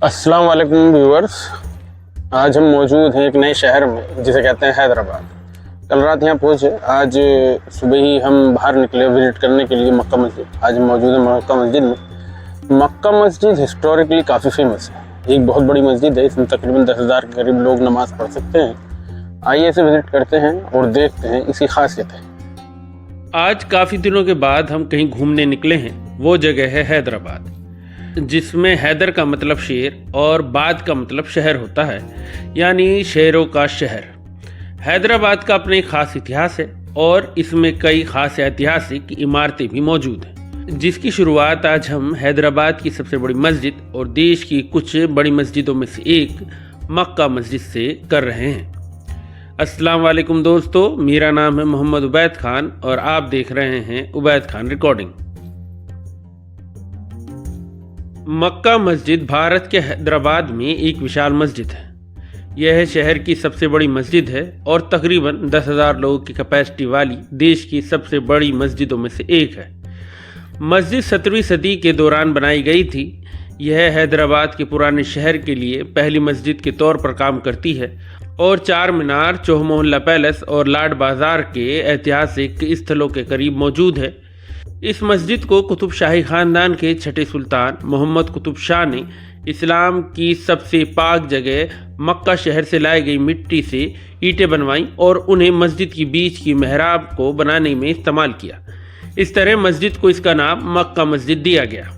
अस्सलाम वालेकुम व्यूअर्स। आज हम मौजूद हैं एक नए शहर में जिसे कहते हैं हैदराबाद। कल रात यहाँ पहुँचे, आज सुबह ही हम बाहर निकले विज़िट करने के लिए मक्का मस्जिद। आज हम मौजूद हैं मक्का मस्जिद में। मक्का मस्जिद हिस्टोरिकली काफ़ी फेमस है, एक बहुत बड़ी मस्जिद है। इसमें तकरीबन 10,000 के करीब लोग नमाज़ पढ़ सकते हैं। आइए इसे विज़िट करते हैं और देखते हैं इसकी खासियत है। आज काफ़ी दिनों के बाद हम कहीं घूमने निकले हैं। वो जगह है हैदराबाद, जिसमें हैदर का मतलब शेर और बाद का मतलब शहर होता है, यानी शेरों का शहर। हैदराबाद का अपना एक खास इतिहास है और इसमें कई खास ऐतिहासिक इमारतें भी मौजूद हैं, जिसकी शुरुआत आज हम हैदराबाद की सबसे बड़ी मस्जिद और देश की कुछ बड़ी मस्जिदों में से एक मक्का मस्जिद से कर रहे हैं। अस्सलाम वालेकुम दोस्तों, मेरा नाम है मोहम्मद उबैद खान और आप देख रहे हैं उबैद खान रिकॉर्डिंग। मक्का मस्जिद भारत के हैदराबाद में एक विशाल मस्जिद है। यह शहर की सबसे बड़ी मस्जिद है और तकरीबन 10,000 लोगों की कैपेसिटी वाली देश की सबसे बड़ी मस्जिदों में से एक है। मस्जिद 17वीं सदी के दौरान बनाई गई थी। यह हैदराबाद के पुराने शहर के लिए पहली मस्जिद के तौर पर काम करती है और चार मीनार, चौह मोहल्ला पैलेस और लाड बाजार के ऐतिहासिक स्थलों के करीब मौजूद है। इस मस्जिद को कुतुब शाही ख़ानदान के छठे सुल्तान मोहम्मद कुतुब शाह ने इस्लाम की सबसे पाक जगह मक्का शहर से लाई गई मिट्टी से ईंटें बनवाईं और उन्हें मस्जिद की बीच की मेहराब को बनाने में इस्तेमाल किया। इस तरह मस्जिद को इसका नाम मक्का मस्जिद दिया गया।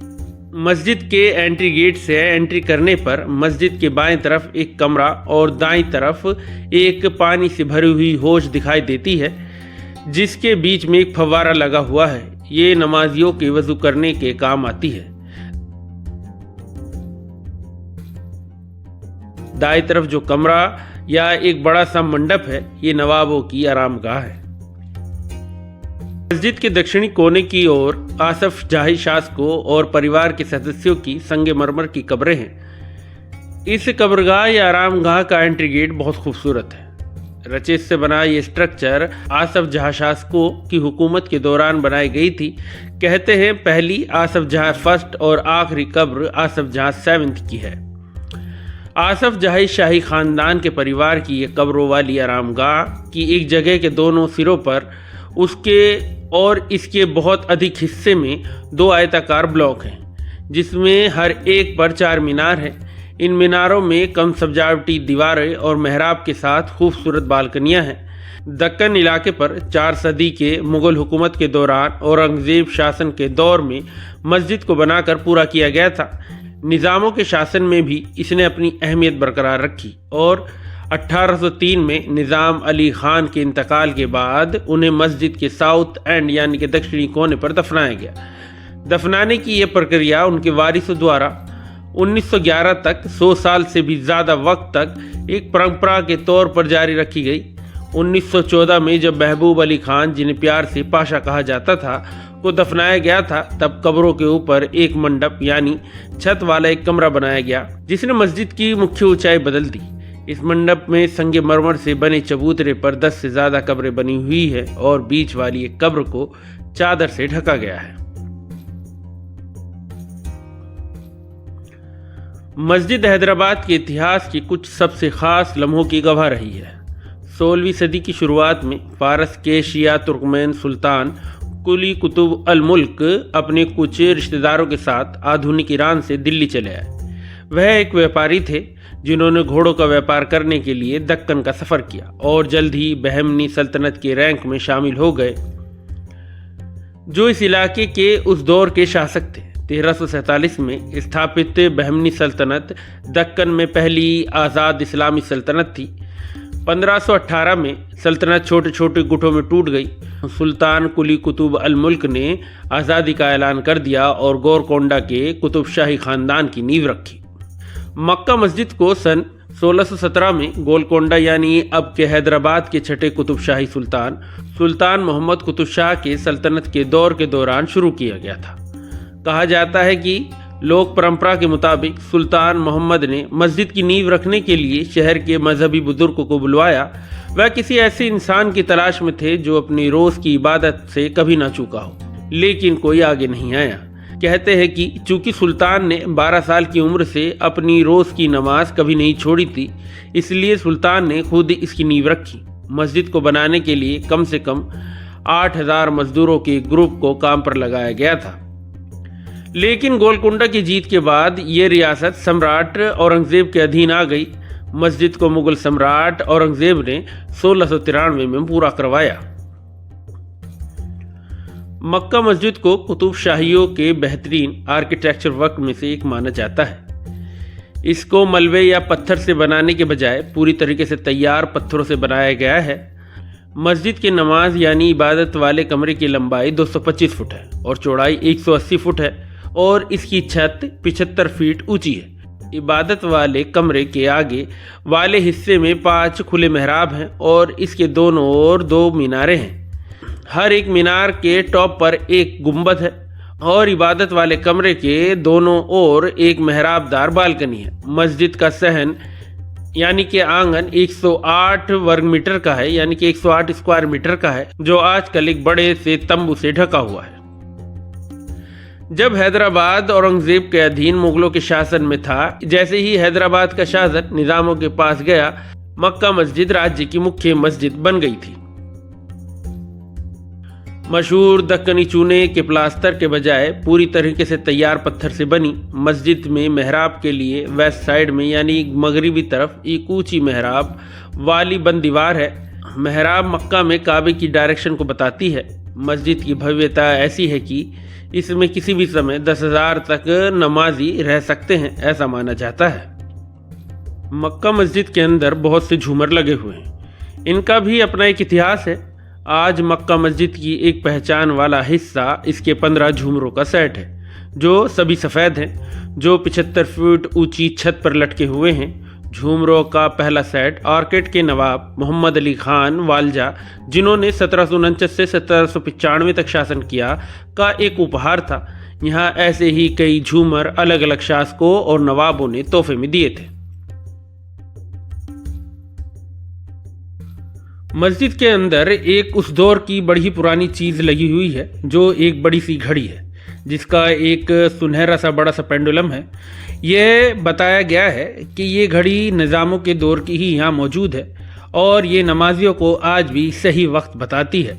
मस्जिद के एंट्री गेट से एंट्री करने पर मस्जिद के बाएं तरफ एक कमरा और दाईं तरफ एक पानी से भरी हुई हौज दिखाई देती है, जिसके बीच में एक फव्वारा लगा हुआ है। ये नमाजियों के वजू करने के काम आती है। दाईं तरफ जो कमरा या एक बड़ा सा मंडप है, ये नवाबों की आरामगाह है। मस्जिद के दक्षिणी कोने की ओर आसफ जाही शासकों और परिवार के सदस्यों की संगमरमर की कब्रें हैं। इस कब्रगाह या आरामगाह का एंट्री गेट बहुत खूबसूरत है। रचेस से बना ये स्ट्रक्चर आसफ जहाँ शासकों की हुकूमत के दौरान बनाई गई थी। कहते हैं पहली आसफ जहाँ फर्स्ट और आखिरी कब्र आसफ जहाँ 7th की है। आसफ जहाँ शाही खानदान के परिवार की ये कब्रों वाली आरामगाह की एक जगह के दोनों सिरों पर उसके और इसके बहुत अधिक हिस्से में 2 आयताकार ब्लॉक हैं, जिसमें हर एक पर 4 मीनार हैं। इन मीनारों में कम सजावटी दीवारें और मेहराब के साथ खूबसूरत बालकनियां हैं। दक्कन इलाके पर 4 सदी के मुगल हुकूमत के दौरान औरंगजेब शासन के दौर में मस्जिद को बनाकर पूरा किया गया था। निज़ामों के शासन में भी इसने अपनी अहमियत बरकरार रखी और 1803 में निज़ाम अली ख़ान के इंतकाल के बाद उन्हें मस्जिद के साउथ एंड यानी कि दक्षिणी कोने पर दफनाया गया। दफनाने की यह प्रक्रिया उनके वारिसों द्वारा 1911 तक 100 साल से भी ज़्यादा वक्त तक एक परंपरा के तौर पर जारी रखी गई। 1914 में जब महबूब अली खान, जिन्हें प्यार से पाशा कहा जाता था, को दफनाया गया था, तब कब्रों के ऊपर एक मंडप यानी छत वाला एक कमरा बनाया गया, जिसने मस्जिद की मुख्य ऊंचाई बदल दी। इस मंडप में संगमरमर से बने चबूतरे पर 10 से ज़्यादा कब्रें बनी हुई है और बीच वाली एक कब्र को चादर से ढका गया है। मस्जिद हैदराबाद के इतिहास की कुछ सबसे ख़ास लम्हों की गवाह रही है। 16वीं सदी की शुरुआत में फारस के शिया तुर्कमैन सुल्तान कुली कुतुब अल मुल्क अपने कुछ रिश्तेदारों के साथ आधुनिक ईरान से दिल्ली चले आए। वह एक व्यापारी थे जिन्होंने घोड़ों का व्यापार करने के लिए दक्कन का सफ़र किया और जल्द ही बहमनी सल्तनत के रैंक में शामिल हो गए, जो इस इलाके के उस दौर के शासक थे। 1347 में स्थापित बहमनी सल्तनत दक्कन में पहली आज़ाद इस्लामी सल्तनत थी। 1518 में सल्तनत छोटे छोटे गुटों में टूट गई। सुल्तान कुली कुतुब अल मुल्क ने आज़ादी का ऐलान कर दिया और गोलकोंडा के कुतुब शाही ख़ानदान की नींव रखी। मक्का मस्जिद को सन 1617 में गोलकोंडा यानी अब के हैदराबाद के छठे कुतुब शाही सुल्तान मोहम्मद कुतुब शाह के सल्तनत के दौर के दौरान शुरू किया गया था। कहा जाता है कि लोक परंपरा के मुताबिक सुल्तान मोहम्मद ने मस्जिद की नींव रखने के लिए शहर के मजहबी बुजुर्गों को बुलवाया। वह किसी ऐसे इंसान की तलाश में थे जो अपनी रोज़ की इबादत से कभी ना चूका हो, लेकिन कोई आगे नहीं आया। कहते हैं कि चूंकि सुल्तान ने 12 साल की उम्र से अपनी रोज़ की नमाज कभी नहीं छोड़ी थी, इसलिए सुल्तान ने खुद इसकी नींव रखी। मस्जिद को बनाने के लिए कम से कम 8000 मजदूरों के ग्रुप को काम पर लगाया गया था। लेकिन गोलकुंडा की जीत के बाद ये रियासत सम्राट औरंगजेब के अधीन आ गई। मस्जिद को मुगल सम्राट औरंगजेब ने 1693 में पूरा करवाया। मक्का मस्जिद को कुतुब शाहियों के बेहतरीन आर्किटेक्चर वर्क में से एक माना जाता है। इसको मलबे या पत्थर से बनाने के बजाय पूरी तरीके से तैयार पत्थरों से बनाया गया है। मस्जिद की नमाज यानी इबादत वाले कमरे की लंबाई 225 फुट है और चौड़ाई 180 फुट है और इसकी छत 75 फीट ऊंची है। इबादत वाले कमरे के आगे वाले हिस्से में 5 खुले मेहराब हैं और इसके दोनों ओर 2 मीनारें हैं। हर एक मीनार के टॉप पर एक गुंबद है और इबादत वाले कमरे के दोनों ओर एक मेहराबदार बालकनी है। मस्जिद का सहन यानी कि आंगन 108 वर्ग मीटर का है, यानी कि 108 स्क्वायर मीटर का है, जो आजकल एक बड़े से तंबू से ढका हुआ है। जब हैदराबाद औरंगजेब के अधीन मुगलों के शासन में था, जैसे ही हैदराबाद का शासन निजामों के पास गया, मक्का मस्जिद राज्य की मुख्य मस्जिद बन गई थी। मशहूर दक्कनी चूने के प्लास्टर के बजाय पूरी तरीके से तैयार पत्थर से बनी मस्जिद में मेहराब के लिए वेस्ट साइड में यानी मगरिबी तरफ एक ऊंची मेहराब वाली बंद दीवार है। मेहराब मक्का में काबे की डायरेक्शन को बताती है। मस्जिद की भव्यता ऐसी है कि इसमें किसी भी समय 10,000 तक नमाजी रह सकते हैं, ऐसा माना जाता है। मक्का मस्जिद के अंदर बहुत से झूमर लगे हुए हैं। इनका भी अपना एक इतिहास है। आज मक्का मस्जिद की एक पहचान वाला हिस्सा इसके 15 झूमरों का सेट है, जो सभी सफ़ेद हैं, जो 75 फीट ऊंची छत पर लटके हुए हैं। झूमरों का पहला सेट ऑर्किड के नवाब मोहम्मद अली खान वालजा, जिन्होंने 1749 से 1795 तक शासन किया, का एक उपहार था। यहाँ ऐसे ही कई झूमर अलग अलग शासकों और नवाबों ने तोहफे में दिए थे। मस्जिद के अंदर एक उस दौर की बड़ी पुरानी चीज़ लगी हुई है, जो एक बड़ी सी घड़ी है, जिसका एक सुनहरा सा बड़ा सा पेंडुलम है। यह बताया गया है कि ये घड़ी निज़ामों के दौर की ही यहाँ मौजूद है और ये नमाजियों को आज भी सही वक्त बताती है।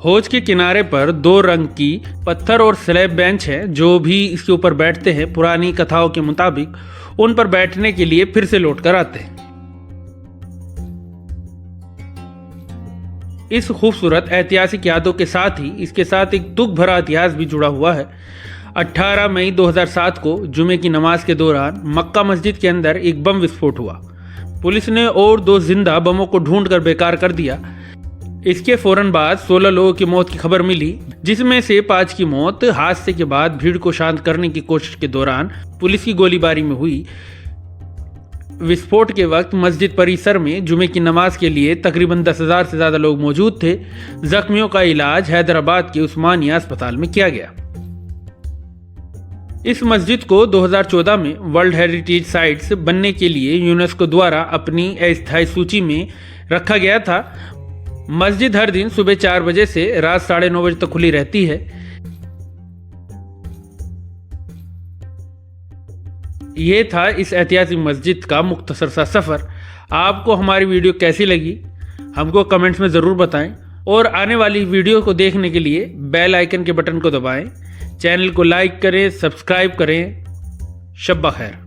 हौज के किनारे पर 2 रंग की पत्थर और स्लैब बेंच है, जो भी इसके ऊपर बैठते हैं पुरानी कथाओं के मुताबिक उन पर बैठने के लिए फिर से लौट कर आते हैं। इस खूबसूरत ऐतिहासिक यादों के साथ ही इसके साथ एक दुख भरा इतिहास भी जुड़ा हुआ है। 18 मई 2007 को जुमे की नमाज के दौरान मक्का मस्जिद के अंदर एक बम विस्फोट हुआ। पुलिस ने और 2 जिंदा बमों को ढूंढकर बेकार कर दिया। इसके फौरन बाद 16 लोगों की मौत की खबर मिली, जिसमें से 5 की मौत हादसे के बाद भीड़ को शांत करने की कोशिश के दौरान पुलिस की गोलीबारी में हुई। विस्फोट के वक्त मस्जिद परिसर में जुमे की नमाज के लिए तकरीबन 10,000 से ज़्यादा लोग मौजूद थे। जख्मियों का इलाज हैदराबाद के उस्मानिया अस्पताल में किया गया। इस मस्जिद को 2014 में वर्ल्ड हेरिटेज साइट्स बनने के लिए यूनेस्को द्वारा अपनी अस्थायी सूची में रखा गया था। मस्जिद हर दिन सुबह 4 बजे से रात 9:30 बजे तक खुली रहती है। ये था इस ऐतिहासिक मस्जिद का मुख्तसर सा सफ़र। आपको हमारी वीडियो कैसी लगी हमको कमेंट्स में ज़रूर बताएं और आने वाली वीडियो को देखने के लिए बेल आइकन के बटन को दबाएं। चैनल को लाइक करें, सब्सक्राइब करें। शब्बा खैर।